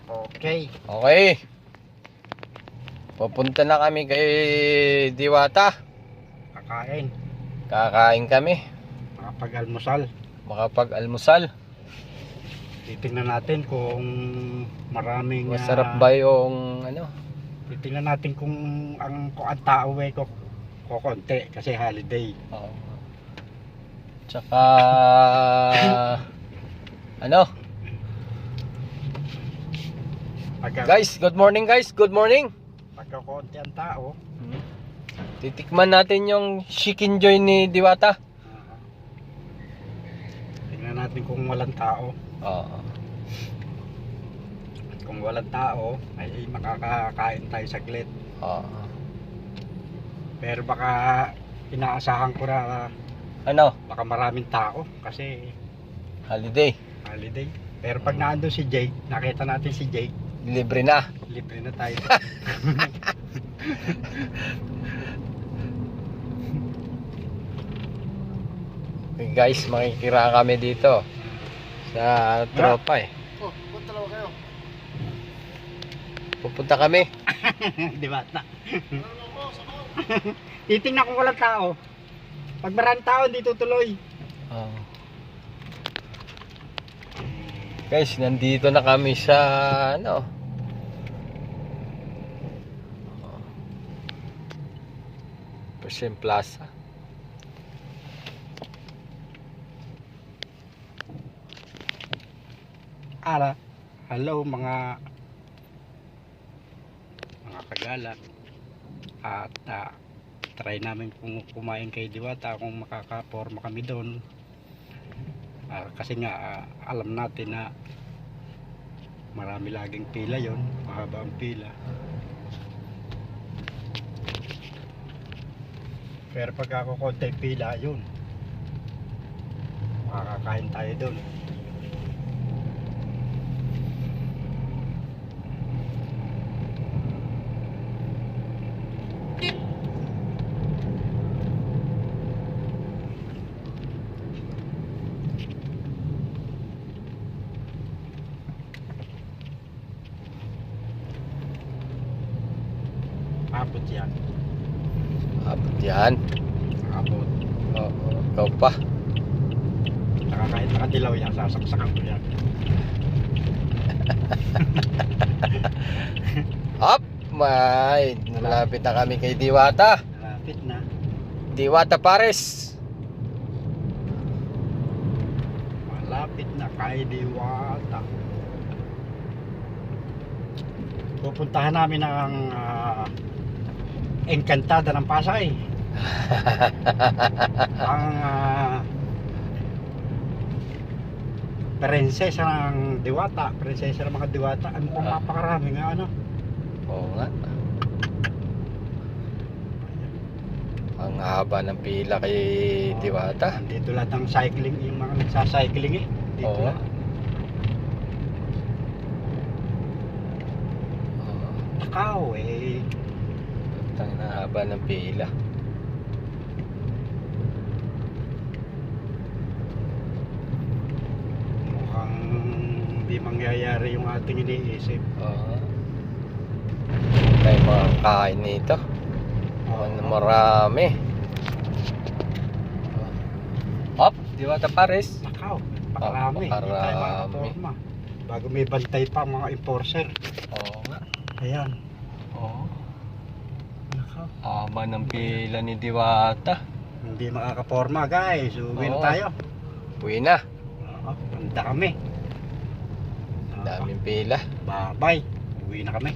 Okay. Okay. Pupunta na kami kay Diwata. Kakain. Kakain kami. Makapag-almusal. Makapag-almusal. Titingnan natin kung maraming Masarap ba yung ano? titingnan natin kung ang tao konti kasi holiday. Oo. Tsaka ano? Guys, good morning guys. Good morning. Pagka konti ang tao, Titikman natin yung chicken joy ni Diwata. tingnan natin kung walang tao. Oo. Kung walang tao, ay makakakain tayo saglit. Oo. Pero baka inaasahan ko na Ano? baka maraming tao kasi Holiday. holiday. Pero pag naandun si Jake, nakita natin si Jake, Libre na. libre na tayo. Okay, guys, makikira kami dito sa tropa eh. Oh, punta lang kayo. Pupunta kami. Di ba? Titingnan kung walang tao. Pag maraming tao, hindi tutuloy. Oh. Guys, nandito na kami sa ano? Persian Plaza. Hello mga kagalak. At try namin kung kumain kay Diwata kung makakaporma kami doon. Kasi nga alam natin na marami laging pila yon, mahaba ang pila. Pero pag ako konti pila yun, makakakain tayo doon. Abot yan. Abot yan. Abot. Oo, ikaw pa. Kahit nakadilaw yan, sasaksakan ko yan. Up! Malapit na kami kay Diwata. Malapit na. Diwata Pares. Malapit na kay Diwata. Pupuntahan namin ang Encantada ng Pasay. Ang prinsesa ng Diwata, prinsesa ng mga Diwata. Ano pang mapakarami nga ano? Oo nga. Ang haba ng pila kay Diwata. Dito lahat ng cycling, yung mga nagsacycling dito Oo. lahat. Takaw Ang haba ng pila. mukhang hindi mangyayari yung ating iniisip. Oo. Tayo makakain nito. Marami. Up! Diwata Pares. Takaw, pakarami. Hindi tayo Pakarami. makaporma. Bago may bantay pa ang mga enforcer. Oo nga. Ayan. Oo. Nakaw. Haba ng pila ni Diwata. Hindi makakaporma guys. Uwi na Oo. tayo. Uwi na. Ang dami. Daming pila. Bye bye. Uwi na kami.